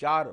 4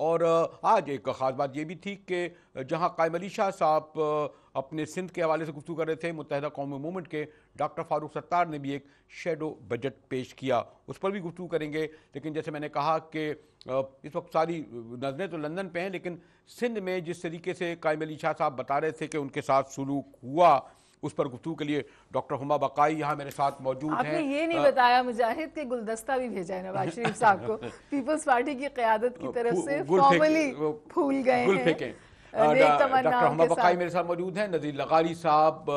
اور آج ایک خاص بات یہ بھی تھی کہ جہاں قائم علی شاہ صاحب اپنے سندھ کے حوالے سے گفتگو کر رہے تھے، متحدہ قومی موومنٹ کے ڈاکٹر فاروق ستار نے بھی ایک شیڈو بجٹ پیش کیا، اس پر بھی گفتگو کریں گے۔ لیکن جیسے میں نے کہا کہ اس وقت ساری نظریں تو لندن پہ ہیں، لیکن سندھ میں جس طریقے سے قائم علی شاہ صاحب بتا رہے تھے کہ ان کے ساتھ سلوک ہوا، اس پر گفتگو کے لیے ڈاکٹر ہما بقائی یہاں میرے ساتھ موجود ہیں۔ آپ نے یہ نہیں بتایا مجاہد کہ گلدستہ بھی بھیجا ہے نواز شریف صاحب کو پیپلز پارٹی کی قیادت کی طرف سے، فارملی پھول گئے ہیں ڈاکٹر ہما بقائی میرے ساتھ موجود ہیں۔ نذیر لغاری صاحب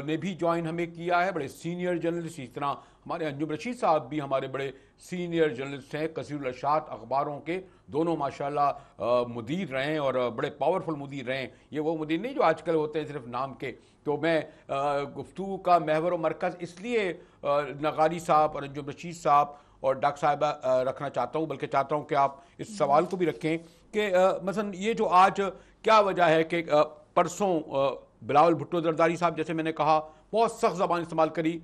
نے بھی جوائن ہمیں کیا ہے، بڑے سینئر جرنلسٹ، اس طرح ہمارے انجم رشید صاحب بھی ہمارے بڑے سینئر جرنلسٹ ہیں، کثیر الاشاعت اخباروں کے دونوں ماشاءاللہ مدیر رہے ہیں اور بڑے پاورفل مدیر رہے ہیں۔ یہ وہ مدیر نہیں جو آج کل ہوتے ہیں صرف نام کے۔ تو میں گفتگو کا محور و مرکز اس لیے لغاری صاحب اور انجم رشید صاحب اور ڈاکٹر صاحبہ رکھنا چاہتا ہوں، بلکہ چاہتا ہوں کہ آپ اس سوال کو بھی رکھیں کہ مثلا یہ جو آج کیا وجہ ہے کہ پرسوں بلاول بھٹو زرداری صاحب، جیسے میں نے کہا، بہت سخت زبان استعمال کری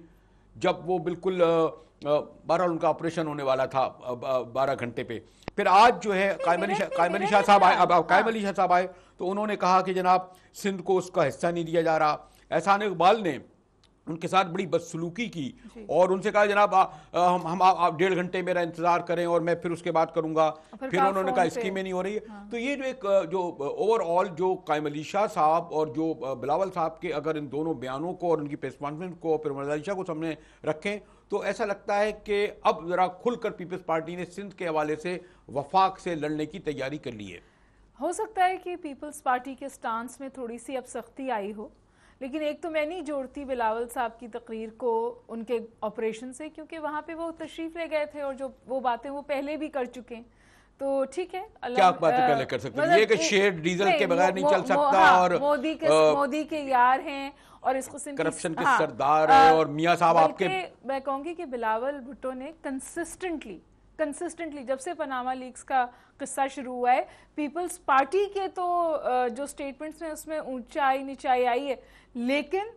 جب وہ بالکل بہرحال ان کا آپریشن ہونے والا تھا 12 گھنٹے پہ، پھر آج جو ہے قائم علی شاہ صاحب آئے، اب قائم علی شاہ صاحب آئے تو انہوں نے کہا کہ جناب سندھ کو اس کا حصہ نہیں دیا جا رہا۔ احسان اقبال نے ان کے ساتھ بڑی بدسلوکی کی اور ان سے کہا جناب ہم آپ 1.5 گھنٹے میرا انتظار کریں اور میں پھر اس کے بعد کروں گا، پھر انہوں نے کہا اسکیمیں نہیں ہو رہی ہے۔ تو یہ جو ایک جو اوور آل جو قائم علی شاہ صاحب اور جو بلاول صاحب کے اگر ان دونوں بیانوں کو اور ان کی پریس کانفرنس کو پھر مرزا علی شاہ کو سامنے رکھیں تو ایسا لگتا ہے کہ اب ذرا کھل کر پیپلز پارٹی نے سندھ کے حوالے سے وفاق سے لڑنے کی تیاری کر لی ہے۔ ہو سکتا ہے کہ پیپلز پارٹی کے سٹانس میں تھوڑی سی اب سختی آئی ہو، لیکن ایک تو میں نہیں جوڑتی بلاول صاحب کی تقریر کو ان کے آپریشن سے، کیونکہ وہاں پہ وہ تشریف لے گئے تھے اور جو وہ باتیں وہ پہلے بھی کر چکے ہیں، تو ٹھیک ہے۔ کیا باتیں پہلے کر سکتے ہیں؟ یہ کہ شیئر ڈیزل کے بغیر نہیں چل سکتا اور مودی کے یار ہیں اور اس قسم کرپشن کے سردار ہیں اور میاں صاحب آپ کے، میں کہوں گی کہ بلاول بھٹو نے کنسسٹنٹلی جب سے پاناما لیکس کا قصہ شروع ہوا ہے، پیپلز پارٹی کے تو جو سٹیٹمنٹس ہیں اس میں اونچائی نیچائی آئی ہے، لیکن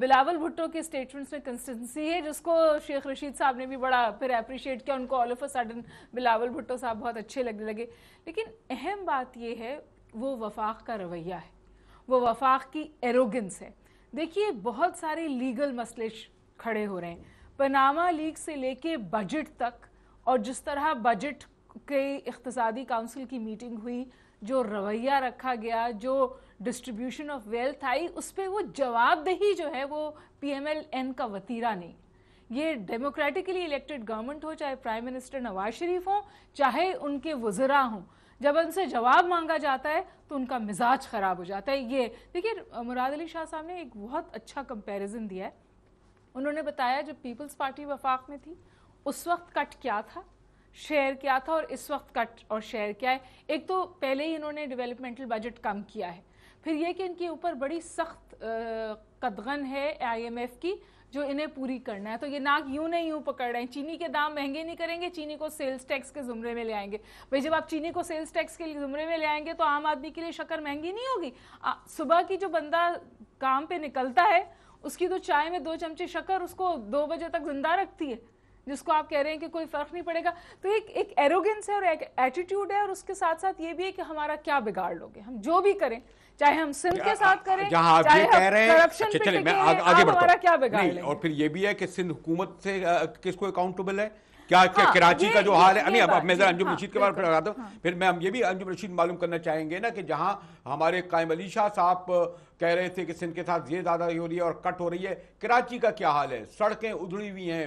بلاول بھٹو کے سٹیٹمنٹس میں کنسسٹنسی ہے، جس کو شیخ رشید صاحب نے بھی بڑا پھر اپریشیٹ کیا، ان کو all of a sudden Bilawal Bhutto صاحب بہت اچھے لگنے لگے۔ لیکن اہم بات یہ ہے وہ وفاق کا رویہ ہے، وہ وفاق کی ایروگنس ہے۔ دیکھیے بہت سارے لیگل مسئلے کھڑے ہو رہے ہیں، پاناما لیک سے لے کے بجٹ تک، اور جس طرح بجٹ کے اقتصادی کاؤنسل کی میٹنگ ہوئی، جو رویہ رکھا گیا، جو ڈسٹریبیوشن آف ویلتھ آئی، اس پہ وہ جواب دہی جو ہے وہ پی ایم ایل این کا وطیرہ نہیں۔ یہ ڈیموکریٹکلی الیکٹڈ گورنمنٹ ہو، چاہے پرائم منسٹر نواز شریف ہوں، چاہے ان کے وزراء ہوں، جب ان سے جواب مانگا جاتا ہے تو ان کا مزاج خراب ہو جاتا ہے۔ یہ دیکھیے مراد علی شاہ صاحب نے ایک بہت اچھا کمپیریزن دیا ہے، انہوں نے بتایا جب پیپلز پارٹی وفاق میں تھی اس وقت کٹ کیا تھا، شیئر کیا تھا، اور اس وقت کٹ اور شیئر کیا ہے۔ ایک تو پہلے ہی انہوں نے ڈیولپمنٹل بجٹ کم کیا ہے، پھر یہ کہ ان کے اوپر بڑی سخت قدغن ہے آئی ایم ایف کی جو انہیں پوری کرنا ہے، تو یہ ناک یوں نہیں یوں پکڑ رہے ہیں۔ چینی کے دام مہنگے نہیں کریں گے، چینی کو سیلز ٹیکس کے زمرے میں لے آئیں گے۔ بھئی جب آپ چینی کو سیلز ٹیکس کے زمرے میں لے آئیں گے تو عام آدمی کے لیے شکر مہنگی نہیں ہوگی۔ صبح کی جو بندہ کام پہ نکلتا ہے اس کی تو چائے میں 2 چمچے شکر اس کو 2 بجے تک زندہ رکھتی ہے، جس کو آپ کہہ رہے ہیں کہ کوئی فرق نہیں پڑے گا۔ تو ایک ایروگنس ہے اور ایک ایٹیٹیوڈ ہے، اور اس کے ساتھ ساتھ یہ بھی ہے کہ ہمارا کیا بگاڑ لوگے، ہم جو بھی کریں، چاہے ہم سندھ کے ساتھ کریں، چاہے ہم کرپشن پہ ٹکے ہیں، آپ ہمارا کیا بگاڑ لیں گے۔ اور پھر یہ بھی ہے کہ سندھ حکومت سے کس کو اکاؤنٹیبل ہے، کیا کراچی کا جو حال ہے، نہیں اب میں ذرا انجم رشید کے بارے میں بتاتا ہوں، پھر میں ہم یہ بھی انجم رشید معلوم کرنا چاہیں گے نا کہ جہاں ہمارے قائم علی شاہ صاحب کہہ رہے تھے کہ سندھ کے ساتھ یہ زیادہ ہو رہی ہے اور کٹ ہو رہی ہے، کراچی کا کیا حال ہے؟ سڑکیں ادھڑی ہوئی ہیں،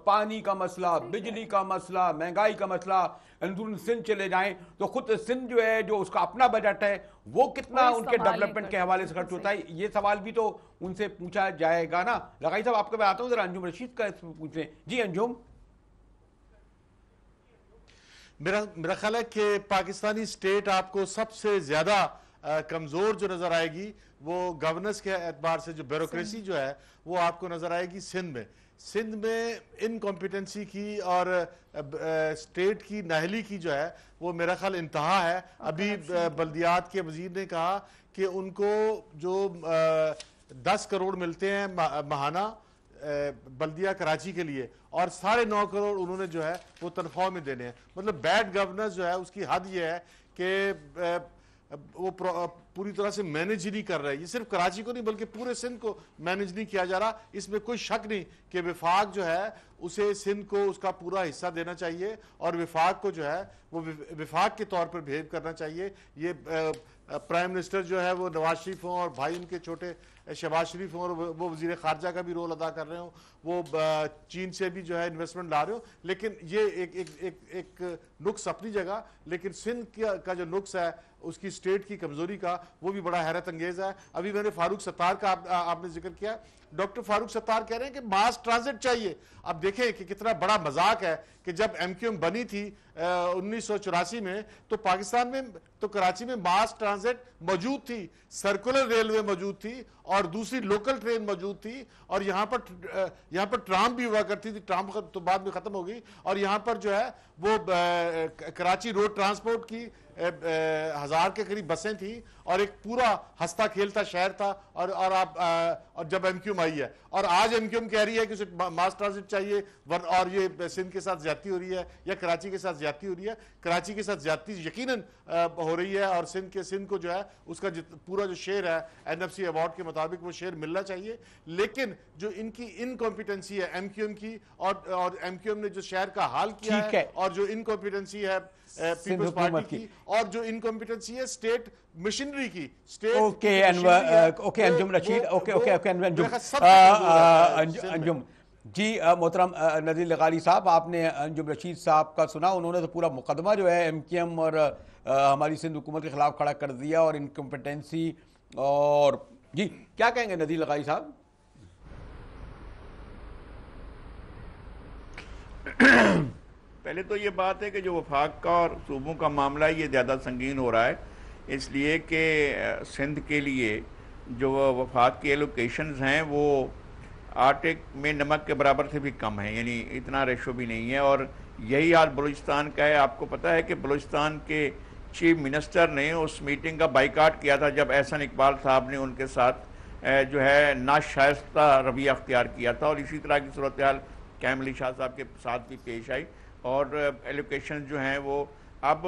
پانی کا مسئلہ، بجلی کا مسئلہ، مہنگائی کا مسئلہ، اندرون سندھ چلے جائیں تو خود سندھ جو ہے جو اس کا اپنا بجٹ ہے وہ کتنا ان کے ڈیولپمنٹ کے حوالے سے خرچ ہوتا ہے، یہ سوال بھی تو ان سے پوچھا جائے گا نا۔ لغائی صاحب آپ کے پاس آتا ہوں، ذرا انجم رشید کا پوچھ لیں۔ جی انجم۔ میرا خیال ہے کہ پاکستانی سٹیٹ آپ کو سب سے زیادہ کمزور جو نظر آئے گی وہ گورننس کے اعتبار سے، جو بیوروکریسی جو ہے وہ آپ کو نظر آئے گی سندھ میں انکمپیٹنسی کی اور سٹیٹ کی نااہلی کی جو ہے وہ میرا خیال انتہا ہے۔ ابھی بلدیات کے وزیر نے کہا کہ ان کو جو 10 کروڑ ملتے ہیں ماہانہ بلدیہ کراچی کے لیے اور 9.5 کروڑ انہوں نے جو ہے وہ تنخواہ میں دینے ہیں. مطلب بیڈ گورننس جو ہے اس کی حد یہ ہے کہ وہ پوری طرح سے مینج ہی نہیں کر رہے. یہ صرف کراچی کو نہیں بلکہ پورے سندھ کو مینج نہیں کیا جا رہا. اس میں کوئی شک نہیں کہ وفاق جو ہے اسے سندھ کو اس کا پورا حصہ دینا چاہیے اور وفاق کو جو ہے وہ وفاق کے طور پر بہیو کرنا چاہیے. یہ پرائم منسٹر جو ہے وہ نواز شریف ہوں اور بھائی ان کے چھوٹے شہباز شریف ہوں اور وہ وزیر خارجہ کا بھی رول ادا کر رہے ہوں, وہ چین سے بھی جو ہے انویسٹمنٹ لا رہے ہوں, لیکن یہ ایک نقص اپنی جگہ, لیکن سندھ کا جو نقص ہے اس کی اسٹیٹ کی کمزوری کا وہ بھی بڑا حیرت انگیز ہے. ابھی میں نے فاروق ستار کا آپ نے ذکر کیا. ڈاکٹر فاروق ستار کہہ رہے ہیں کہ ماس ٹرانزٹ چاہیے. اب دیکھیں کہ کتنا بڑا مذاق ہے کہ جب ایم کیو ایم بنی تھی 1984 میں تو پاکستان میں تو کراچی میں ماس ٹرانزٹ موجود تھی, سرکولر ریلوے موجود تھی اور دوسری لوکل ٹرین موجود تھی, اور یہاں پر ٹرام بھی ہوا کرتی تھی. ٹرام تو بعد میں ختم ہو گئی, اور یہاں پر جو ہے وہ کراچی روڈ ٹرانسپورٹ کی 1000 کے قریب بسیں تھیں اور ایک پورا ہنستا کھیلتا شہر تھا. اور جب ایم کیو ایم آئی ہے اور آج ایم کیو ایم کہہ رہی ہے کہ اسے ماس ٹرانزٹ چاہیے, اور یہ سندھ کے ساتھ زیادتی ہو رہی ہے یا کراچی کے ساتھ زیادتی ہو رہی ہے. کراچی کے ساتھ زیادتی یقیناً ہو رہی ہے, اور سندھ کو جو ہے اس کا پورا جو شیئر ہے NFC ایوارڈ کے مطابق وہ شیئر ملنا چاہیے. لیکن جو ان کی انکمپیٹنسی ہے ایم کیو ایم کی, اور ایم کیو ایم نے جو شہر کا حال کیا ہے, اور جو انکمپیٹنسی ہے پیپلز پارٹی کی, اور جو انکمپیٹنسی ہے اسٹیٹ مشنری کی, انجم رشید انجم جی محترم نذیر لغاری صاحب, آپ نے انجم رشید صاحب کا سنا. انہوں نے تو پورا مقدمہ جو ہے ایم کیو ایم اور ہماری سندھ حکومت کے خلاف کھڑا کر دیا, اور انکمپیٹنسی. اور جی کیا کہیں گے نذیر لغاری صاحب؟ پہلے تو یہ بات ہے کہ جو وفاق کا اور صوبوں کا معاملہ ہے یہ زیادہ سنگین ہو رہا ہے, اس لیے کہ سندھ کے لیے جو وفاق کی ایلوکیشنز ہیں وہ آٹے میں نمک کے برابر سے بھی کم ہیں, یعنی اتنا ریشو بھی نہیں ہے. اور یہی حال بلوچستان کا ہے. آپ کو پتہ ہے کہ بلوچستان کے چیف منسٹر نے اس میٹنگ کا بائیکاٹ کیا تھا جب احسن اقبال صاحب نے ان کے ساتھ جو ہے ناشائستہ رویہ اختیار کیا تھا, اور اسی طرح کی صورتحال کیم علی شاہ صاحب کے ساتھ بھی پیش آئی. اور ایلوکیشن جو ہیں وہ اب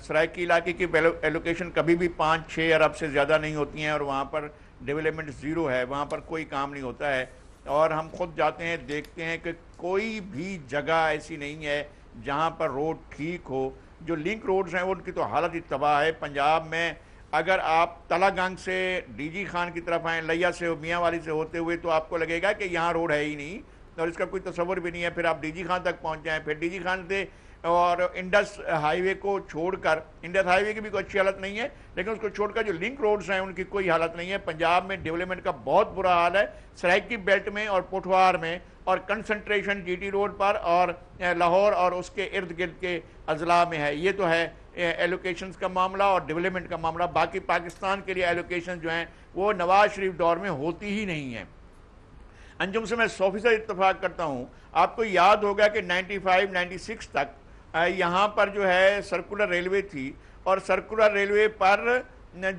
سرائکی علاقے کی ایلوکیشن کبھی بھی 5-6 ارب سے زیادہ نہیں ہوتی ہیں, اور وہاں پر ڈیولپمنٹ زیرو ہے, وہاں پر کوئی کام نہیں ہوتا ہے. اور ہم خود جاتے ہیں دیکھتے ہیں کہ کوئی بھی جگہ ایسی نہیں ہے جہاں پر روڈ ٹھیک ہو. جو لنک روڈز ہیں ان کی تو حالت ہی تباہ ہے. پنجاب میں اگر آپ تلا گنگ سے ڈی جی خان کی طرف آئیں, لیا سے میاں والی سے ہوتے ہوئے, تو آپ کو لگے گا کہ یہاں روڈ ہے ہی نہیں اور اس کا کوئی تصور بھی نہیں ہے. پھر آپ ڈی جی خان تک پہنچ جائیں, پھر ڈی جی خان سے اور انڈس ہائی وے کو چھوڑ کر, انڈس ہائی وے کی بھی کوئی اچھی حالت نہیں ہے, لیکن اس کو چھوڑ کر جو لنک روڈز ہیں ان کی کوئی حالت نہیں ہے. پنجاب میں ڈیولپمنٹ کا بہت برا حال ہے, سرائکی بیلٹ میں اور پوٹھوار میں, اور کنسنٹریشن جی ٹی روڈ پر اور لاہور اور اس کے ارد گرد کے اضلاع میں ہے. یہ تو ہے ایلوکیشنز کا معاملہ اور ڈیولپمنٹ کا معاملہ. باقی پاکستان کے لیے ایلوکیشن جو ہیں وہ نواز شریف دور میں ہوتی ہی نہیں ہیں. انجم سے میں 100% اتفاق کرتا ہوں. آپ کو یاد ہوگا کہ 95-96 تک یہاں پر جو ہے سرکولر ریلوے تھی, اور سرکولر ریلوے پر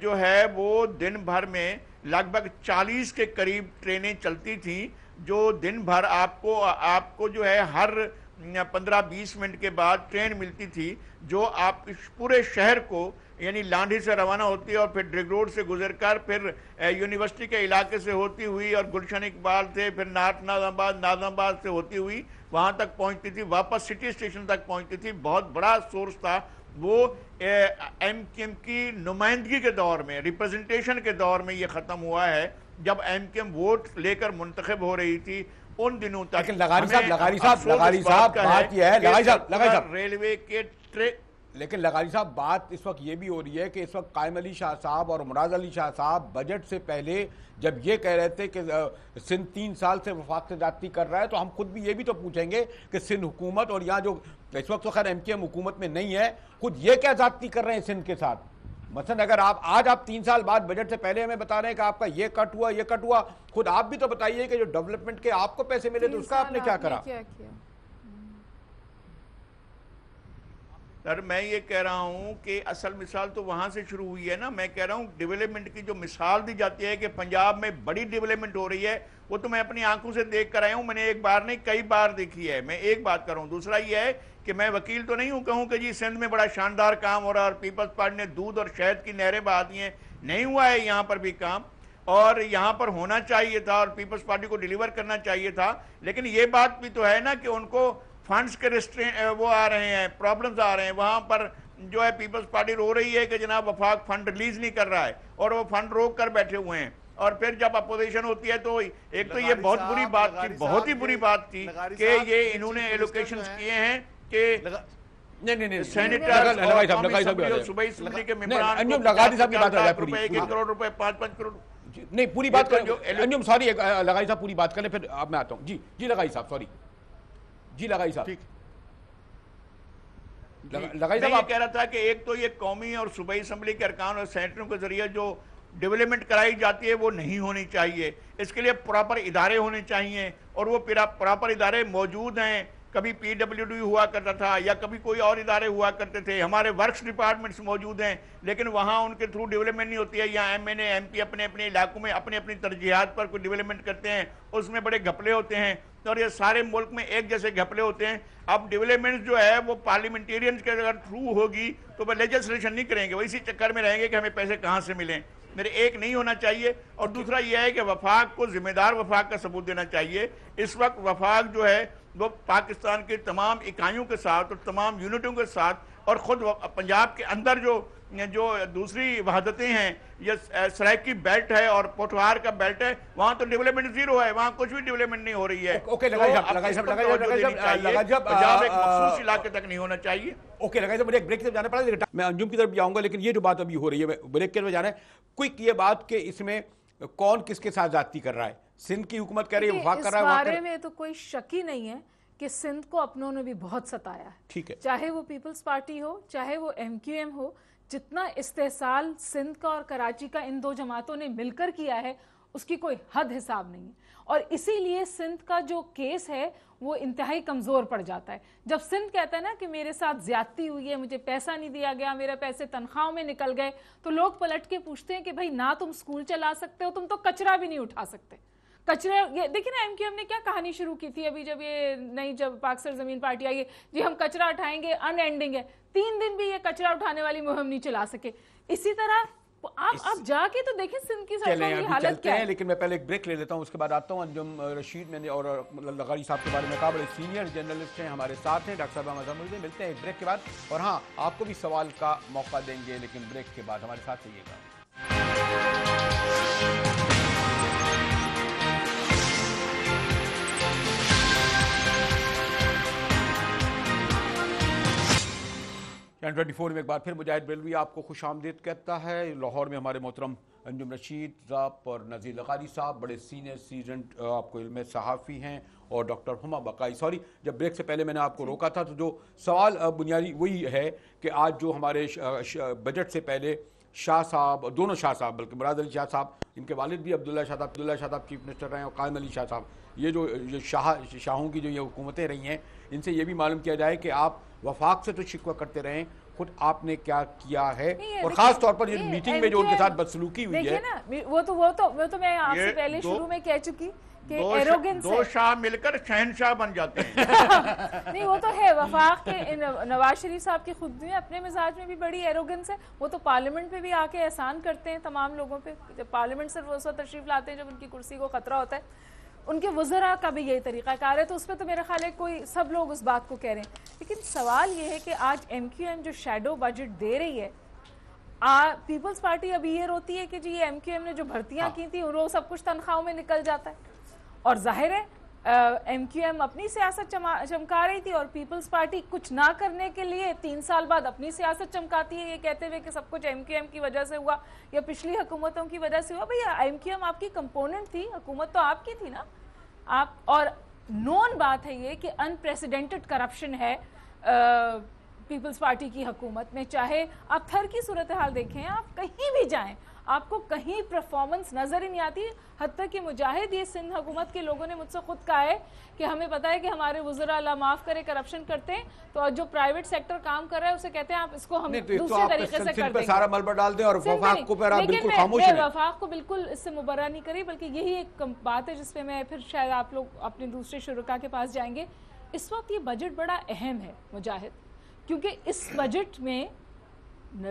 جو ہے وہ دن بھر میں لگ بھگ 40 کے قریب ٹرینیں چلتی تھیں, جو دن بھر آپ کو جو ہے ہر 15-20 منٹ کے بعد ٹرین ملتی تھی, جو آپ پورے شہر کو یعنی لانڈھی سے روانہ ہوتی ہے اور پھر ڈرگ روڈ سے گزر کر پھر یونیورسٹی کے علاقے سے ہوتی ہوئی اور گلشن اقبال سے پھر نارتھ ناظم آباد سے ہوتی ہوئی وہاں تک پہنچتی تھی, واپس سٹی اسٹیشن تک پہنچتی تھی. بہت بڑا سورس تھا وہ. ایم کیو ایم کی نمائندگی کے دور میں, ریپرزنٹیشن کے دور میں یہ ختم ہوا ہے, جب ایم کیو ایم ووٹ لے کر منتخب ہو رہی تھی. ان دنوں تک لیکن لغاری صاحب بات یہ ہے, ریلوے کے لیکن لغاری صاحب بات اس وقت یہ بھی ہو رہی ہے کہ اس وقت قائم علی شاہ صاحب اور مراد علی شاہ صاحب بجٹ سے پہلے جب یہ کہہ رہے تھے کہ سندھ 3 سال سے وفاق سے زیادتی کر رہا ہے, تو ہم خود بھی یہ بھی تو پوچھیں گے کہ سندھ حکومت, اور یہاں جو اس وقت تو خیر ایم کیو ایم حکومت میں نہیں ہے, خود یہ کیا زیادتی کر رہے ہیں سندھ کے ساتھ. مثلا اگر آج آپ 3 سال بعد بجٹ سے پہلے ہمیں بتا رہے ہیں کہ آپ کا یہ کٹ ہوا, خود آپ بھی تو بتائیے کہ جو ڈیولپمنٹ کے آپ کو پیسے ملے تو اس کا آپ نے کیا کرا. سر میں یہ کہہ رہا ہوں کہ اصل مثال تو وہاں سے شروع ہوئی ہے نا. میں کہہ رہا ہوں ڈیولپمنٹ کی جو مثال دی جاتی ہے کہ پنجاب میں بڑی ڈیولپمنٹ ہو رہی ہے, وہ تو میں اپنی آنکھوں سے دیکھ کر آیا ہوں, میں نے ایک بار نہیں کئی بار دیکھی ہے. میں ایک بات کروں. دوسرا یہ ہے کہ میں وکیل تو نہیں ہوں کہوں کہ جی سندھ میں بڑا شاندار کام ہو رہا ہے اور پیپلز پارٹی نے دودھ اور شہد کی نہریں بہا دی ہیں. نہیں ہوا ہے یہاں پر بھی کام, اور یہاں پر ہونا چاہیے تھا اور پیپلز پارٹی کو ڈیلیور کرنا چاہیے تھا. لیکن یہ بات بھی تو ہے نا کہ ان کو فنڈز کے وہ آ رہے ہیں, پرابلمز آ رہے ہیں. وہاں پر جو ہے پیپلز پارٹی رو رہی ہے کہ جناب وفاق فنڈ ریلیز نہیں کر رہا ہے اور وہ فنڈ روک کر بیٹھے ہوئے ہیں. اور پھر جب اپوزیشن ہوتی ہے تو ایک تو یہ بہت بری بات تھی, بہت ہی بری بات تھی کہ یہ انہوں نے ایلوکیشنز کیے ہیں کہ نہیں سینیٹر صوبائی اسمبلی کے ممبران کو 1 کروڑ روپے 5 کروڑ. نہیں پوری بات کریں انجم, سوری لغاری صاحب پوری بات کریں پھر اب میں آتا ہوں. جی لغاری صاحب, سوری جی لغاری صاحب. میں یہ کہہ رہا تھا کہ ایک تو یہ قومی اور صوبائی اسمبلی کے ارکان اور سینیٹروں کے ذریعے جو ڈیولپمنٹ کرائی جاتی ہے وہ نہیں ہونی چاہیے. اس کے لیے پراپر ادارے ہونے چاہیے اور وہ پراپر ادارے موجود ہیں. کبھی پی ڈبلیو ڈی ہوا کرتا تھا یا کبھی کوئی اور ادارے ہوا کرتے تھے. ہمارے ورکس ڈپارٹمنٹس موجود ہیں لیکن وہاں ان کے تھرو ڈیولپمنٹ نہیں ہوتی ہے. یا M N A M P اپنے اپنے علاقوں میں اپنی اپنی ترجیحات پر کوئی ڈیولپمنٹ کرتے ہیں, اس میں بڑے گھپلے ہوتے ہیں اور یہ سارے ملک میں ایک جیسے گھپلے ہوتے ہیں. اب ڈیولپمنٹ جو ہے وہ پارلیمنٹیرینز کے اگر تھرو ہوگی تو وہ لیجسلیشن نہیں کریں گے, وہ اسی چکر میں رہیں گے کہ ہمیں پیسے کہاں سے ملیں. میرے ایک نہیں ہونا چاہیے. اور دوسرا یہ ہے کہ وفاق کو ذمہ دار وفاق کا ثبوت دینا چاہیے. اس وقت وفاق جو ہے وہ پاکستان کے تمام اکائیوں کے ساتھ اور تمام یونٹوں کے ساتھ اور خود پنجاب کے اندر جو دوسری وحدتیں ہیں, یہ سرائکی بیلٹ ہے اور پوٹوہار کا بیلٹ ہے, وہاں تو ڈیولپمنٹ زیرو ہے, وہاں کچھ بھی ڈیولپمنٹ نہیں ہو رہی ہے. پنجاب ایک مخصوص علاقے تک نہیں ہونا چاہیے. اوکے لگا مجھے ایک بریک سے جانا پڑا, میں انجم کی طرف جاؤں گا. لیکن یہ جو بات ابھی ہو رہی ہے بریک کے طرف جانا ہے, کوئی یہ بات کہ اس میں کون کس کے ساتھ زیادتی کر رہا ہے. سندھ کی حکومت کہہ رہی ہے وفاق کر رہا ہے. اس بارے میں تو کوئی شک ہی نہیں ہے کہ سندھ کو اپنوں نے بھی بہت ستایا ہے. ٹھیک ہے, چاہے وہ پیپلز پارٹی ہو چاہے وہ ایم کیو ایم ہو, جتنا استحصال سندھ کا اور کراچی کا ان دو جماعتوں نے مل کر کیا ہے اس کی کوئی حد حساب نہیں ہے. اور اسی لیے سندھ کا جو کیس ہے وہ انتہائی کمزور پڑ جاتا ہے. جب سندھ کہتا ہے نا کہ میرے ساتھ زیادتی ہوئی ہے, مجھے پیسہ نہیں دیا گیا, میرے پیسے تنخواہوں میں نکل گئے, تو لوگ پلٹ کے پوچھتے ہیں کہ بھائی نہ تم سکول چلا سکتے ہو, تم تو کچرا بھی نہیں اٹھا سکتے. کچرے یہ دیکھیں نا, ایم کیو ایم نے کیا کہانی شروع کی تھی ابھی جب یہ نئی جب پاک سرزمین پارٹی آئی ہے, جی ہم کچرا اٹھائیں گے, ان اینڈنگ ہے. 3 دن بھی یہ کچرا اٹھانے والی مہم نہیں چلا سکے. اسی طرح آپ جا کے تو دیکھیں سندھ کی حالت کیا ہے. لیکن میں پہلے ایک بریک لے لیتا ہوں, اس کے بعد آتا ہوں. انجم رشید میں نے اور لغاری صاحب کے بارے میں کہا, بڑے سینئر جرنلسٹ ہیں ہمارے ساتھ ہیں, ڈاکٹر صاحب احمد ملتے ہیں ایک بریک کے بعد. اور ہاں آپ کو بھی سوال کا موقع دیں گے لیکن بریک کے بعد ہمارے ساتھ رہیے گا. چینل 24 میں ایک بار پھر مجاہد بریلوی آپ کو خوش آمدید کہتا ہے. لاہور میں ہمارے محترم انجم رشید صاحب اور نذیر لغاری صاحب بڑے سینئر سیزنڈ آپ کو علم صحافی ہیں, اور ڈاکٹر ہما بقائی. سوری جب بریک سے پہلے میں نے آپ کو روکا تھا تو جو سوال بنیادی وہی ہے کہ آج جو ہمارے بجٹ سے پہلے شاہ صاحب, دونوں شاہ صاحب بلکہ مراد علی شاہ صاحب, ان کے والد بھی عبداللہ شاہ صاحب چیف منسٹر رہے ہیں, اور قائم علی شاہ صاحب, یہ جو شاہوں کی جو یہ حکومتیں رہی ہیں, ان سے یہ بھی معلوم کیا جائے کہ آپ وفاق سے تو شکوہ کرتے رہیں, خود آپ نے کیا کیا ہے, اور خاص طور پر یہ میٹنگ میں جو ان کے ساتھ بدسلوکی ہوئی ہے. وہ تو میں آپ سے پہلے شروع میں کہہ چکی کہ ایروگنس دو شاہ مل کر شہنشاہ بن جاتے ہیں. نہیں وہ تو ہے, وفاق کے نواز شریف صاحب کی خود میں اپنے مزاج میں بھی بڑی ایروگنس ہے. وہ تو پارلیمنٹ پہ بھی آ کے احسان کرتے ہیں تمام لوگوں پہ, جب پارلیمنٹ سے وہ تشریف لاتے ہیں جب ان کی کرسی کو خطرہ ہوتا ہے. ان کے وزراء کا بھی یہی طریقہ کار ہے, تو اس پہ تو میرا خیال ہے کوئی سب لوگ اس بات کو کہہ رہے ہیں. لیکن سوال یہ ہے کہ آج ایم کیو ایم جو شیڈو بجٹ دے رہی ہے, پیپلز پارٹی ابھی یہ روتی ہے کہ جی یہ ایم کیو ایم نے جو بھرتیاں کی تھی وہ سب کچھ تنخواہوں میں نکل جاتا ہے. اور ظاہر ہے ایم کیو ایم اپنی سیاست چمکا رہی تھی, اور پیپلز پارٹی کچھ نہ کرنے کے لیے 3 سال بعد اپنی سیاست چمکاتی ہے, یہ کہتے ہوئے کہ سب کچھ ایم کیو ایم کی وجہ سے ہوا یا پچھلی حکومتوں کی وجہ سے ہوا. بھیا ایم کیو ایم آپ کی کمپوننٹ تھی, حکومت تو آپ کی تھی نا آپ. اور نون بات ہے یہ کہ انپریسیڈنٹڈ کرپشن ہے پیپلز پارٹی کی حکومت میں. چاہے آپ تھر کی صورتحال دیکھیں, آپ کہیں بھی جائیں, آپ کو کہیں پرفارمنس نظر ہی نہیں آتی. حتیٰ کہ مجاہد یہ سندھ حکومت کے لوگوں نے مجھ سے خود کہا ہے کہ ہمیں پتا ہے کہ ہمارے وزراء اللہ معاف کرے کرپشن کرتے ہیں, تو جو پرائیویٹ سیکٹر کام کر رہا ہے اسے کہتے ہیں آپ اس کو ہم دوسرے طریقے سے کر دیں گے. سارا ملبہ ڈال دیں اور وفاق کو پر آپ بالکل خاموش ہیں. وفاق کو بالکل اس سے مبرہ نہیں کری, بلکہ یہی ایک بات ہے جس پہ میں پھر شاید آپ لوگ اپنے دوسرے شرکاء کے پاس جائیں گے. اس وقت یہ بجٹ بڑا اہم ہے مجاہد, کیونکہ اس بجٹ میں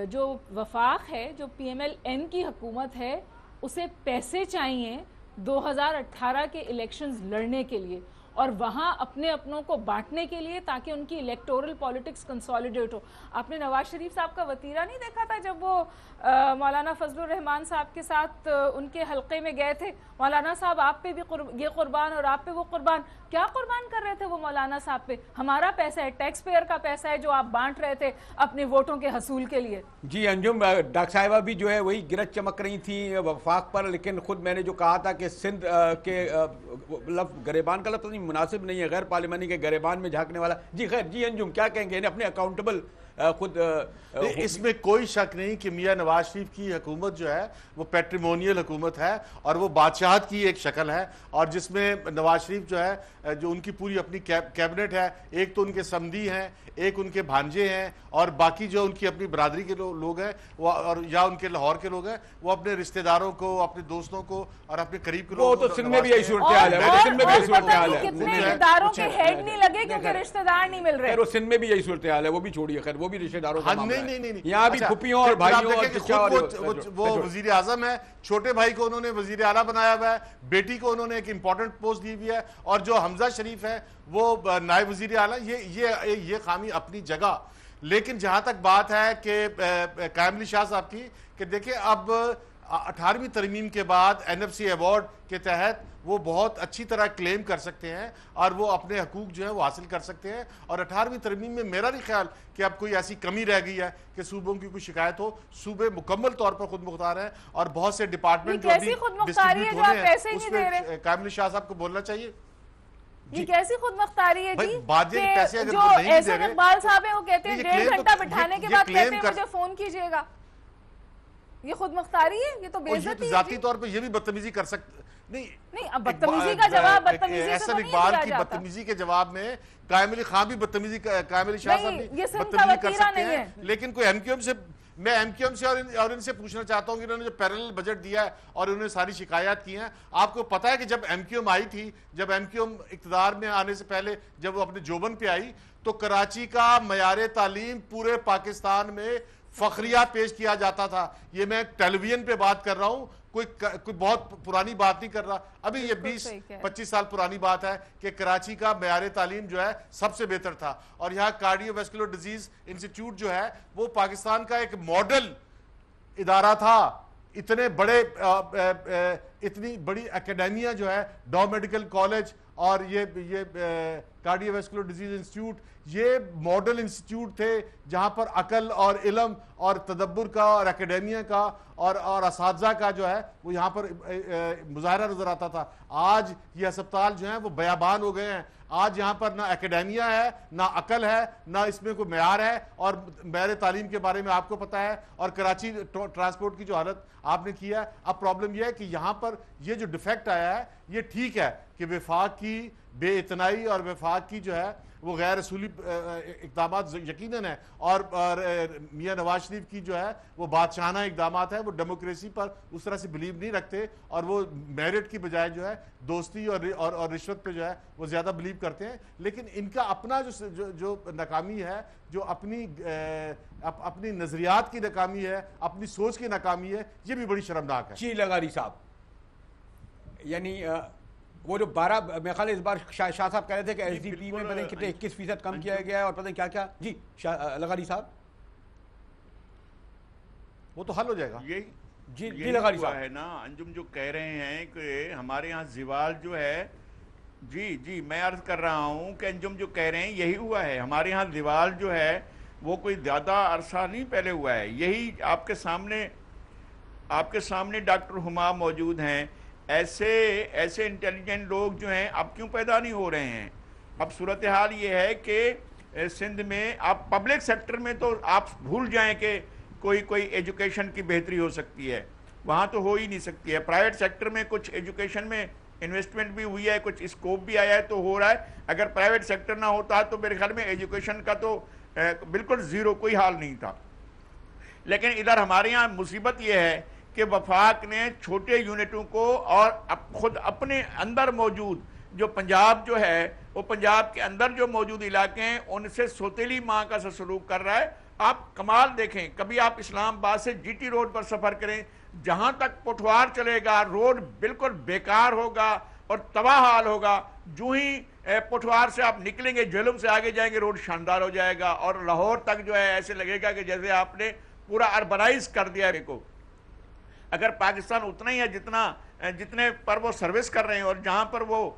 جو وفاق ہے, جو پی ایم ایل این کی حکومت ہے, اسے پیسے چاہیے 2018 کے الیکشنز لڑنے کے لیے اور وہاں اپنے اپنوں کو بانٹنے کے لیے, تاکہ ان کی الیکٹورل پالیٹکس کنسالیڈیٹ ہو. آپ نے نواز شریف صاحب کا وطیرہ نہیں دیکھا تھا جب وہ مولانا فضل الرحمان صاحب کے ساتھ ان کے حلقے میں گئے تھے؟ مولانا صاحب آپ پہ بھی یہ قربان اور آپ پہ وہ قربان. کیا قربان کر رہے تھے وہ مولانا صاحب پہ؟ ہمارا پیسہ ہے, ٹیکس پیئر کا پیسہ ہے جو آپ بانٹ رہے تھے اپنے ووٹوں کے حصول کے لیے. جی انجم, ڈاکٹر صاحبہ بھی جو ہے وہی گرج چمک رہی تھی وفاق پر, لیکن خود میں نے جو کہا تھا کہ سندھ کے گریبان کا لفظ نہیں مناسب نہیں ہے, غیر پارلیمانی کے گریبان میں جھانکنے والا. جی خیر, جی انجم کیا کہیں گے اپنے اکاؤنٹیبل خود؟ اس میں کوئی شک نہیں کہ میاں نواز شریف کی حکومت جو ہے وہ پیٹریمونیل حکومت ہے اور وہ بادشاہت کی ایک شکل ہے, اور جس میں نواز شریف جو ہے جو ان کی پوری اپنی کیبنٹ ہے, ایک تو ان کے سمدھی ہیں, ایک ان کے بھانجے ہیں, اور باقی جو ان کی اپنی برادری کے لوگ ہیں اور یا ان کے لاہور کے لوگ ہیں, وہ اپنے رشتہ داروں کو, اپنے دوستوں کو اور اپنے قریب کے لوگوں کو. وہ تو سندھ میں بھی یہی صورتحال ہے, سندھ میں بھی یہی صورتحال ہے. کتنے اداروں کے ہیڈ نہیں لگے کیونکہ رشتہ دار نہیں مل رہے. وہ سندھ میں بھی یہی صورتحال ہے, وہ بھی چھوڑیے, خیر وہ بھی رشتہ داروں کا معاملہ ہے. نہیں, یہاں بھی پھپھیوں اور بھائیوں اور چچا اور وہ وزیر اعظم ہے, چھوٹے بھائی کو انہوں نے وزیر اعلیٰ بنایا ہوا ہے, بیٹی کو انہوں نے ایک امپورٹنٹ پوسٹ دی ہوئی ہے, اور جو حمزہ شریف ہے وہ نائب وزیر اعلیٰ. یہ خامی اپنی جگہ. لیکن جہاں تک بات ہے کہ قائم علی شاہ صاحب کی, کہ دیکھیں اب 18ویں ترمیم کے بعد این ایف سی ایوارڈ کے تحت وہ بہت اچھی طرح کلیم کر سکتے ہیں اور وہ اپنے حقوق جو ہیں وہ حاصل کر سکتے ہیں. اور 18ویں ترمیم میں میرا نہیں خیال کہ اب کوئی ایسی کمی رہ گئی ہے کہ صوبوں کی کوئی شکایت ہو. صوبے مکمل طور پر خود مختار ہیں, اور بہت سے ڈپارٹمنٹ جو ابھی ڈسٹریبیوٹ ہو رہے ہیں اس میں قائم علی شاہ صاحب کو بولنا چاہیے. یہ کیسی خود مختاری ہے جی, کہ جو احسن اقبال صاحب ہیں وہ کہتے ہیں 1.5 گھنٹہ بٹھانے کے بعد کہتے ہیں مجھے فون کیجئے گا. یہ خود مختاری ہے, یہ تو بے عزتی ہے. ذاتی طور پہ یہ بھی بدتمیزی کر سکتے نہیں, اب بدتمیزی کا جواب بدتمیزی سے احسن تو نہیں اقبال دیا کی جاتا. بدتمیزی کے جواب میں قائم علی خان بھی بدتمیزی, قائم علی شاہ صاحب بھی یہ سندھ کا بدتمیزی کر وطیرہ سکتے نہیں ہیں. ہے. لیکن کوئی ایم کیو ایم سے, میں ایم کیو ایم سے اور ان سے پوچھنا چاہتا ہوں کہ انہوں نے جو پیرلل بجٹ دیا ہے اور انہوں نے ساری شکایات کی ہیں, آپ کو پتا ہے کہ جب ایم کیو ایم آئی تھی, جب ایم کیو ایم اقتدار میں آنے سے پہلے جب وہ اپنے جوبن پہ آئی, تو کراچی کا معیار تعلیم پورے پاکستان میں فخریہ پیش کیا جاتا تھا. یہ میں ٹیلی ویژن پہ بات کر رہا ہوں, کوئی بہت پرانی بات نہیں کر رہا, ابھی یہ 20-25 سال پرانی بات ہے کہ کراچی کا معیار تعلیم جو ہے سب سے بہتر تھا. اور یہاں کارڈیو ویسکولر ڈیزیز انسٹیٹیوٹ جو ہے وہ پاکستان کا ایک ماڈل ادارہ تھا. اتنے بڑے اتنی بڑی اکیڈیمیا جو ہے, ڈاؤ میڈیکل کالج اور یہ کارڈیو ویسکولر ڈیزیز انسٹیٹیوٹ, یہ ماڈل انسٹیٹیوٹ تھے جہاں پر عقل اور علم اور تدبر کا اور اکیڈیمیا کا اور اساتذہ کا جو ہے وہ یہاں پر مظاہرہ نظر آتا تھا. آج یہ ہسپتال جو ہیں وہ بیابان ہو گئے ہیں. آج یہاں پر نہ اکیڈیمیا ہے, نہ عقل ہے, نہ اس میں کوئی معیار ہے, اور معیار تعلیم کے بارے میں آپ کو پتا ہے. اور کراچی ٹرانسپورٹ کی جو حالت آپ نے کی ہے, اب پرابلم یہ ہے کہ یہاں پر یہ جو ڈیفیکٹ آیا ہے, یہ ٹھیک ہے کہ وفاق کی بے اتنائی اور وفاق کی جو ہے وہ غیر اصولی اقدامات یقیناً ہیں, اور میاں نواز شریف کی جو ہے وہ بادشاہانہ اقدامات ہیں. وہ ڈیموکریسی پر اس طرح سے بلیو نہیں رکھتے, اور وہ میرٹ کی بجائے جو ہے دوستی اور رشوت پہ جو ہے وہ زیادہ بلیو کرتے ہیں. لیکن ان کا اپنا جو ناکامی ہے, جو اپنی نظریات کی ناکامی ہے, اپنی سوچ کی ناکامی ہے, یہ بھی بڑی شرمناک ہے. جی لغاری صاحب, یعنی وہ جو 12 میرے خیال اس بار شاہ صاحب کہہ رہے تھے کہ ایس ڈی پی میں پتہ نہیں کتنے 21% کم کیا گیا ہے اور پتہ نہیں کیا کیا. جی لغاری صاحب, وہ تو حل ہو جائے گا. جی لغاری صاحب ہے نا, انجم جو کہہ رہے ہیں کہ ہمارے ہاں زوال جو ہے, جی میں عرض کر رہا ہوں کہ انجم جو کہہ رہے ہیں یہی ہوا ہے. ہمارے ہاں زوال جو ہے وہ کوئی زیادہ عرصہ نہیں پہلے ہوا ہے. یہی آپ کے سامنے ڈاکٹر ہما موجود ہیں. ایسے انٹیلیجنٹ لوگ جو ہیں اب کیوں پیدا نہیں ہو رہے ہیں؟ اب صورتحال یہ ہے کہ سندھ میں آپ پبلک سیکٹر میں تو آپ بھول جائیں کہ کوئی ایجوکیشن کی بہتری ہو سکتی ہے. وہاں تو ہو ہی نہیں سکتی ہے. پرائیویٹ سیکٹر میں کچھ ایجوکیشن میں انویسٹمنٹ بھی ہوئی ہے, کچھ اسکوپ بھی آیا ہے تو ہو رہا ہے. اگر پرائیویٹ سیکٹر نہ ہوتا تو میرے خیال میں ایجوکیشن کا تو بالکل زیرو, کوئی حال نہیں تھا. لیکن ادھر ہمارے یہاں مصیبت یہ ہے کہ وفاق نے چھوٹے یونٹوں کو اور خود اپنے اندر موجود جو پنجاب جو ہے وہ پنجاب کے اندر جو موجود علاقے ہیں ان سے سوتیلی ماں کا سلوک کر رہا ہے. آپ کمال دیکھیں, کبھی آپ اسلام آباد سے جی ٹی روڈ پر سفر کریں, جہاں تک پٹوار چلے گا روڈ بالکل بیکار ہوگا اور تباہ حال ہوگا. جو ہی پٹوار سے آپ نکلیں گے, جہلم سے آگے جائیں گے, روڈ شاندار ہو جائے گا اور لاہور تک جو ہے ایسے لگے گا کہ جیسے آپ نے پورا اربنائز کر دیا ہے کو. اگر پاکستان اتنا ہی ہے جتنے پر وہ سروس کر رہے ہیں اور جہاں پر وہ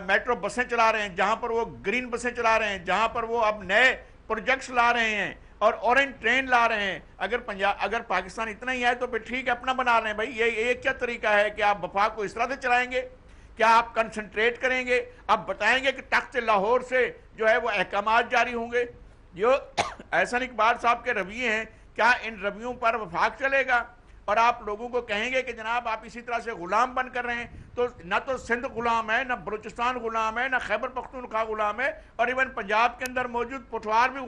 میٹرو بسیں چلا رہے ہیں, جہاں پر وہ گرین بسیں چلا رہے ہیں, جہاں پر وہ اب نئے پروجیکٹس لا رہے ہیں اور اورنج ٹرین لا رہے ہیں, اگر پاکستان اتنا ہی ہے تو پھر ٹھیک ہے اپنا بنا رہے ہیں. بھائی یہ کیا طریقہ ہے کہ آپ وفاق کو اس طرح سے چلائیں گے؟ کیا آپ کنسنٹریٹ کریں گے؟ آپ بتائیں گے کہ تخت لاہور سے جو ہے وہ احکامات جاری ہوں گے؟ جو احسن اقبال صاحب کے رویے ہیں, کیا ان رویوں پر وفاق چلے گا؟ اور آپ لوگوں کو کہیں گے کہ جناب آپ اسی طرح سے غلام بن کر رہے ہیں, تو نہ تو سندھ غلام ہے, نہ بلوچستان غلام ہے, نہ خیبر پختونخوا غلام ہے, اور ایون پنجاب کے اندر موجود پٹوار بھی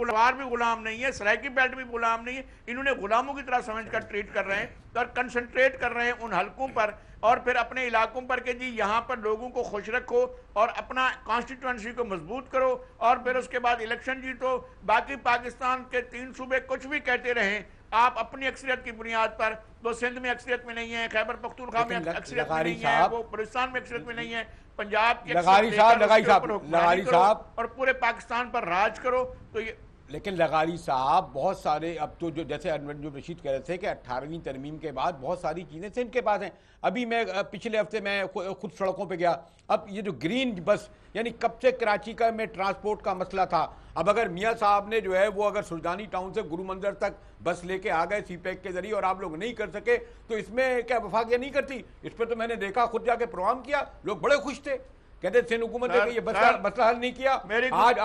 غلام نہیں ہے, سرائکی بیلٹ بھی غلام نہیں ہے. انہوں نے غلاموں کی طرح سمجھ کر ٹریٹ کر رہے ہیں اور کنسنٹریٹ کر رہے ہیں ان حلقوں پر اور پھر اپنے علاقوں پر کہ جی یہاں پر لوگوں کو خوش رکھو اور اپنا کانسٹیٹوئنسی کو مضبوط کرو اور پھر اس کے بعد الیکشن جیتو. باقی پاکستان کے 3 صوبے کچھ بھی کہتے رہیں, آپ اپنی اکثریت کی بنیاد پر, وہ سندھ میں اکثریت میں نہیں ہے, خیبر پختونخوا میں اکثریت میں نہیں ہے, وہ بلوچستان میں اکثریت میں نہیں ہے, پنجاب کی اکثریت اور پورے پاکستان پر راج کرو. تو یہ لیکن لغاری صاحب بہت سارے اب تو جو جیسے انجم رشید کہہ رہے تھے کہ 18ویں ترمیم کے بعد بہت ساری چیزیں سندھ کے پاس ہیں. ابھی میں پچھلے ہفتے میں خود سڑکوں پہ گیا, اب یہ جو گرین بس یعنی کب سے کراچی کا میں ٹرانسپورٹ کا مسئلہ تھا, اب اگر میاں صاحب نے جو ہے وہ اگر سلطانی ٹاؤن سے گرو مندر تک بس لے کے آ گئے سی پیک کے ذریعے اور آپ لوگ نہیں کر سکے, تو اس میں کیا وفاق یہ نہیں کرتی؟ اس پہ تو میں نے دیکھا, خود جا کے پروگرام کیا, لوگ بڑے خوش تھے, کہتے سندھ حکومت نے یہ مسئلہ حل نہیں کیا. آج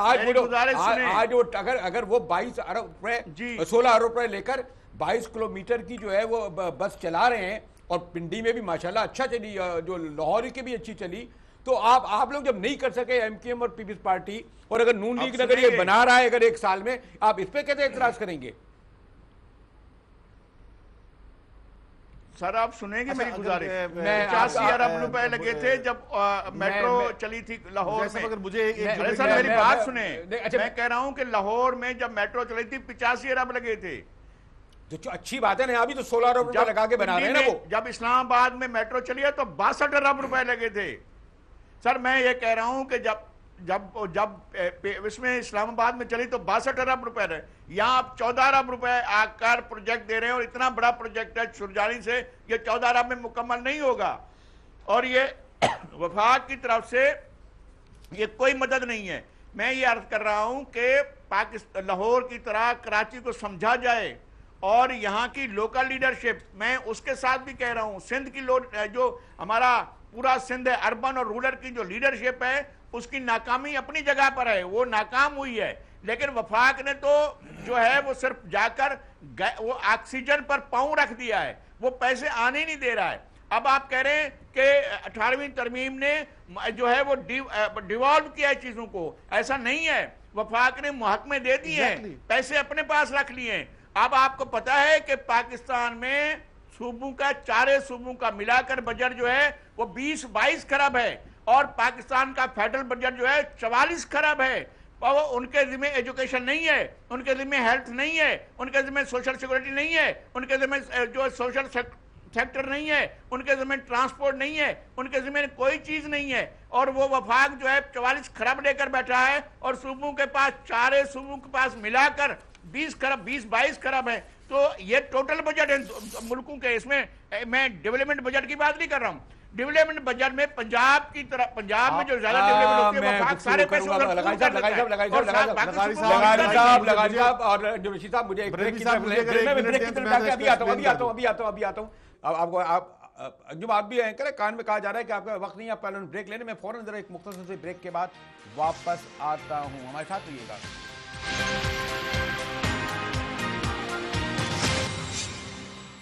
اگر وہ 22 ارب روپے 16 ارب روپے لے کر 22 کلومیٹر کی جو ہے وہ بس چلا رہے ہیں اور پنڈی میں بھی ماشاءاللہ اچھا چلی, جو لاہور کی بھی اچھی چلی, تو آپ لوگ جب نہیں کر سکے ایم کیو ایم اور پیپلز پارٹی, اور اگر نون لیگ اگر یہ بنا رہا ہے اگر 1 سال میں, آپ اس پہ کیسے اعتراض کریں گے؟ سر آپ سنیں گے میری گزارش, 85 ارب روپے لگے تھے جب میٹرو چلی تھی لاہور میں. سر میری بات سنیں, میں کہہ رہا ہوں کہ لاہور میں جب میٹرو چلی تھی 85 ارب لگے تھے. تو اچھی بات ہے نا, ابھی تو 16 ارب روپے لگا کے بنا رہے ہیں نا وہ. جب اسلام آباد میں میٹرو چلی ہے تو 62 ارب روپے لگے تھے. سر میں یہ کہہ رہا ہوں کہ جب اس میں اسلام آباد میں چلی تو 62 ارب روپے رہے, یہاں آپ 14 ارب روپے آ کر پروجیکٹ دے رہے ہیں, اور اتنا بڑا پروجیکٹ ہے سرجانی سے, یہ 14 ارب میں مکمل نہیں ہوگا. اور یہ وفاق کی طرف سے یہ کوئی مدد نہیں ہے. میں یہ عرض کر رہا ہوں کہ لاہور کی طرح کراچی کو سمجھا جائے اور یہاں کی لوکل لیڈرشپ, میں اس کے ساتھ بھی کہہ رہا ہوں سندھ کی جو ہمارا پورا سندھ ہے اربن اور رولر کی جو لیڈرشپ ہے اس کی ناکامی اپنی جگہ پر ہے, وہ ناکام ہوئی ہے. لیکن وفاق نے تو جو ہے وہ صرف جا کر وہ آکسیجن پر پاؤں رکھ دیا ہے, وہ پیسے آنے ہی نہیں دے رہا ہے. اب آپ کہہ رہے ہیں کہ 18ویں ترمیم نے جو ہے وہ ڈیوالو کیا ہے چیزوں کو, ایسا نہیں ہے. وفاق نے محکمے دے دیے ہیں, پیسے اپنے پاس رکھ لیے ہیں. اب آپ کو پتا ہے کہ پاکستان میں صوبوں کا 4 صوبوں کا ملا کر بجٹ جو ہے وہ 20-22 کھرب ہے, اور پاکستان کا فیڈرل بجٹ جو ہے 44 کھرب ہے. ان کے ذمہ ایجوکیشن نہیں ہے, ان کے ذمہ ہیلتھ نہیں ہے, ان کے ذمہ سوشل سیکورٹی نہیں ہے, ان کے ذمہ جو سوشل سیکٹر نہیں ہے, ان کے ذمہ ٹرانسپورٹ نہیں ہے, ان کے ذمہ کوئی چیز نہیں ہے. اور وہ وفاق جو ہے 44 کھرب لے کر بیٹھا ہے, اور صوبوں کے پاس 4 صوبوں کے پاس ملا کر 20-22 کھرب ہے. تو یہ ٹوٹل بجٹ ہے ملکوں کے. اس میں ڈیولپمنٹ بجٹ کی بات نہیں کر رہا ہوں. ڈیولپمنٹ بجٹ میں پنجاب کی طرح, پنجاب میں جو زیادہ ڈیولپمنٹ ہوتی ہے وفاق سارے پیسے لگاری صاحب اور جو رشید صاحب, مجھے ابھی آتا ہوں. آپ کو جو آپ بھی اینکر ہے, کان میں کہا جا رہا ہے کہ آپ کا وقت نہیں, آپ پہلے بریک لینے, میں فوراً ذرا ایک مختصر سے بریک کے بعد واپس آتا ہوں, ہمارے ساتھ رہیے گا.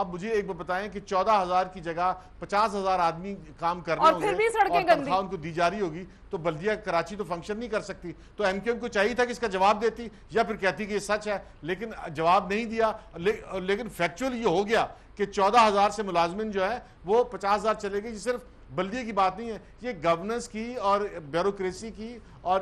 اب مجھے ایک بات بتائیں کہ 14,000 کی جگہ 50,000 آدمی کام کر رہے اور ہوں پھر گے بھی سڑکیں اور گندی. تنخواہ ان کو دی جا رہی ہوگی تو بلدیہ کراچی تو فنکشن نہیں کر سکتی. تو ایم کیو ایم کو چاہیے تھا کہ اس کا جواب دیتی یا پھر کہتی کہ یہ سچ ہے, لیکن جواب نہیں دیا. لیکن فیکچوئل یہ ہو گیا کہ 14,000 سے ملازمین جو ہے وہ 50,000 چلے گئے. یہ صرف بلدیے کی بات نہیں ہے, یہ گورننس کی اور بیوروکریسی کی اور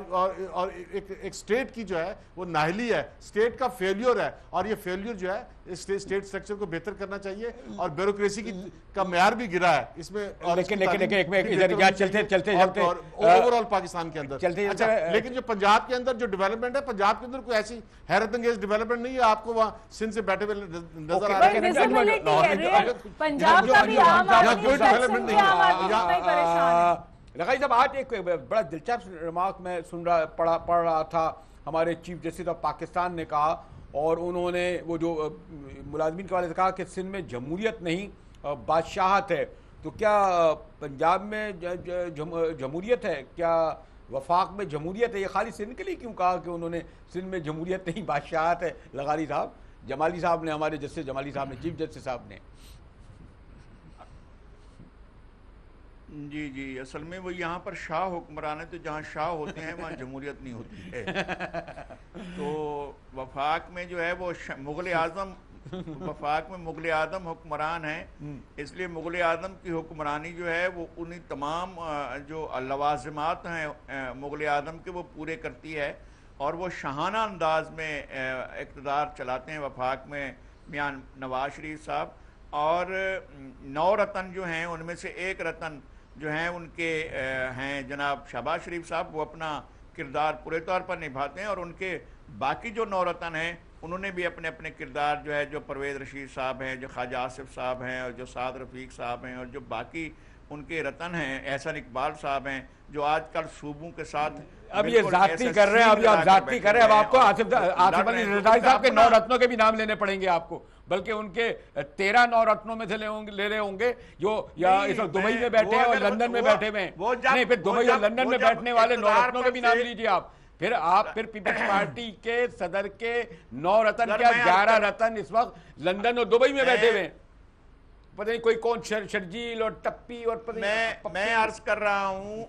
ایک سٹیٹ کی جو ہے وہ ناہلی ہے, سٹیٹ کا فیلیور ہے. اور یہ فیلیور جو ہے سٹیٹ سٹرکچر کو بہتر کرنا چاہیے اور بیوروکریسی کا معیار بھی گرا ہے اس میں. لیکن ایک میں ادھر چلتے اوور آل پاکستان کے اندر. چلتے لیکن جو پنجاب کے اندر جو ڈیولپمنٹ ہے, پنجاب کے اندر کوئی ایسی حیرت انگیز ڈیولپمنٹ نہیں ہے. آپ کو وہاں سندھ سے بیٹھے ہوئے نظر آ رہے ہیں. پنجاب کا بھی عام آدمی ڈیولپمنٹ نہیں ہے. لغاری صاحب, آج ایک بڑا دلچسپ ریمارک میں پڑھ رہا تھا. ہمارے چیف جسٹس آف پاکستان نے کہا, اور انہوں نے وہ جو ملازمین کے والے سے کہا کہ سندھ میں جمہوریت نہیں بادشاہت ہے. تو کیا پنجاب میں جمہوریت ہے؟ کیا وفاق میں جمہوریت ہے؟ یہ خالی سندھ کے لیے کیوں کہا کہ انہوں نے سندھ میں جمہوریت نہیں بادشاہت ہے؟ لغاری صاحب, جمالی صاحب نے, ہمارے جسٹس جمالی صاحب نے, چیف جسٹس صاحب نے. جی اصل میں وہ یہاں پر شاہ حکمران ہے, تو جہاں شاہ ہوتے ہیں وہاں جمہوریت نہیں ہوتی ہے. تو وفاق میں جو ہے وہ مغل اعظم, وفاق میں مغل اعظم حکمران ہیں, اس لیے مغل اعظم کی حکمرانی جو ہے وہ انہی تمام جو لوازمات ہیں مغل اعظم کے وہ پورے کرتی ہے, اور وہ شاہانہ انداز میں اقتدار چلاتے ہیں وفاق میں میاں نواز شریف صاحب. اور 9 رتن جو ہیں ان میں سے ایک رتن جو ہیں ان کے ہیں جناب شہباز شریف صاحب, وہ اپنا کردار پورے طور پر نبھاتے ہیں. اور ان کے باقی جو 9 رتن ہیں انہوں نے بھی اپنے اپنے کردار جو ہے, جو پرویز رشید صاحب ہیں, جو خواجہ آصف صاحب ہیں, اور جو سعد رفیق صاحب ہیں, اور جو باقی ان کے رتن ہیں احسن اقبال صاحب ہیں, جو آج کل صوبوں کے ساتھ اب یہ ذاتی کر رہے ہیں, اب آپ ذاتی کر رہے ہیں. اب آپ کو آصف علی رضائی صاحب کے 9 رتنوں کے بھی نام لینے پڑیں گے آپ کو, بلکہ ان کے 13 9 رتنوں میں سے لے رہے ہوں گے جو یا اس وقت دبئی میں بیٹھے ہیں اور لندن میں بیٹھے ہوئے ہیں. نہیں, پھر دبئی اور لندن میں بیٹھنے والے 9 رتنوں کے بھی نام لیجیے آپ. پھر پیپلز پارٹی کے صدر کے 9 رتن کیا 11 رتن اس وقت لندن اور دبئی میں بیٹھے ہوئے ہیں. پتہ نہیں کوئی کون شرجیل اور ٹپی اور پتہ نہیں. میں عرض کر رہا ہوں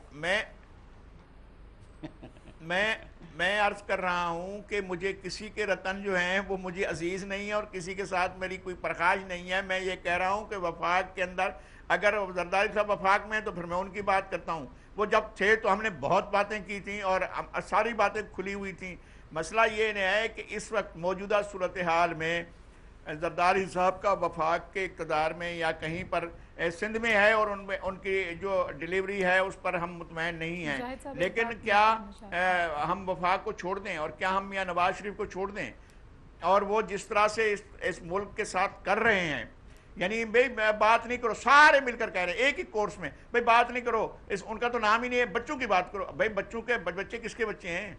میں عرض کر رہا ہوں کہ مجھے کسی کے رتن جو ہیں وہ مجھے عزیز نہیں ہے, اور کسی کے ساتھ میری کوئی پرخاش نہیں ہے. میں یہ کہہ رہا ہوں کہ وفاق کے اندر اگر زرداری صاحب وفاق میں ہیں تو پھر میں ان کی بات کرتا ہوں. وہ جب تھے تو ہم نے بہت باتیں کی تھیں اور ساری باتیں کھلی ہوئی تھیں. مسئلہ یہ ہے کہ اس وقت موجودہ صورتحال میں زرداری صاحب کا وفاق کے اقتدار میں یا کہیں پر سندھ میں ہے, اور ان کی جو ڈیلیوری ہے اس پر ہم مطمئن نہیں ہیں. لیکن کیا ہم وفاق کو چھوڑ دیں, اور کیا ہم میاں نواز شریف کو چھوڑ دیں, اور وہ جس طرح سے اس ملک کے ساتھ کر رہے ہیں, یعنی بھئی بات نہیں کرو, سارے مل کر کہہ رہے ہیں ایک ہی کورس میں, بھئی بات نہیں کرو, ان کا تو نام ہی نہیں ہے, بچوں کی بات کرو. بھئی بچوں کے بچے کس کے بچے ہیں؟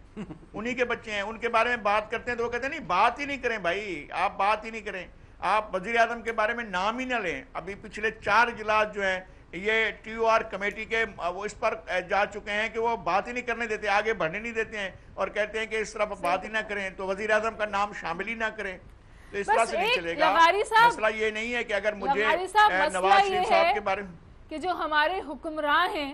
انہی کے بچے ہیں. ان کے بارے میں بات کرتے ہیں تو وہ کہتے ہیں نہیں بات ہی نہیں کریں بھائی, آپ بات ہی نہیں کریں, آپ وزیر اعظم کے بارے میں نام ہی نہ لیں. ابھی پچھلے 4 اجلاس جو ہیں یہ TOR کمیٹی کے وہ اس پر جا چکے ہیں کہ وہ بات ہی نہیں کرنے دیتے, آگے بڑھنے نہیں دیتے ہیں, اور کہتے ہیں کہ اس طرح بات ہی نہ کریں, تو وزیر اعظم کا نام شامل ہی نہ کریں. تو اس طرح سے نہیں چلے گا. مسئلہ یہ نہیں ہے کہ اگر مجھے نواز شریف صاحب کے بارے میں کہ جو ہمارے حکمراں ہیں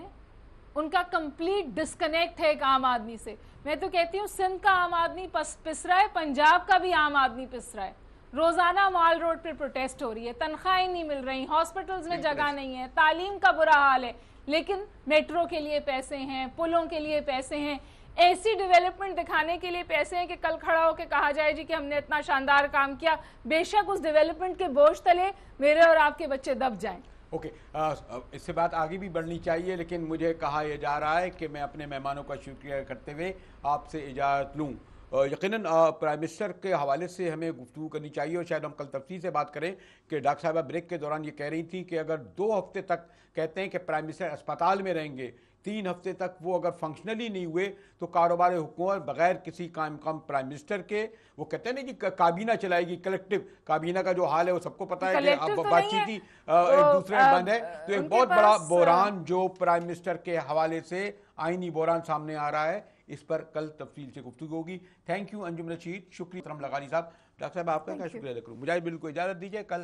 ان کا کمپلیٹ ڈسکنیکٹ ہے ایک عام آدمی سے. میں تو کہتی ہوں سندھ کا عام آدمی پس رہا ہے, پنجاب کا بھی عام آدمی پس رہا ہے. روزانہ مال روڈ پہ پروٹیسٹ ہو رہی ہے, تنخواہیں نہیں مل رہی, ہاسپٹلز میں جگہ نہیں ہے, تعلیم کا برا حال ہے, لیکن میٹرو کے لیے پیسے ہیں, پلوں کے لیے پیسے ہیں, ایسی ڈیولپمنٹ دکھانے کے لیے پیسے ہیں کہ کل کھڑا ہو کے کہا جائے جی کہ ہم نے اتنا شاندار کام کیا. بے شک اس ڈیولپمنٹ کے بوجھ تلے میرے اور آپ کے بچے دب جائیں. اوکے, اس سے بات آگے بھی بڑھنی چاہیے, لیکن مجھے کہا یہ جا رہا ہے کہ میں اپنے مہمانوں کا شکریہ کرتے ہوئے آپ سے اجازت لوں. یقیناً پرائم منسٹر کے حوالے سے ہمیں گفتگو کرنی چاہیے, اور شاید ہم کل تفصیل سے بات کریں کہ ڈاکٹر صاحبہ بریک کے دوران یہ کہہ رہی تھی کہ اگر 2 ہفتے تک کہتے ہیں کہ پرائم منسٹر اسپتال میں رہیں گے, 3 ہفتے تک وہ اگر فنکشنلی نہیں ہوئے تو کاروبار حکومت بغیر کسی قائم پرائم منسٹر کے, وہ کہتے ہیں نا کہ کابینہ چلائے گی, کلیکٹیو کابینہ کا جو حال ہے وہ سب کو پتہ ہے کہ اب بات چیت ہی ایک دوسرے میں بند ہے. تو ایک بہت بڑا بحران جو پرائم منسٹر کے حوالے سے آئینی بحران سامنے آ رہا ہے, اس پر کل تفصیل سے گفتگو ہوگی. تھینک یو انجم رشید, شکریہ لغاری صاحب. ڈاکٹر صاحب آپ کا کیا شکریہ ادا کروں. مجاہد بل کو اجازت دیجیے, کل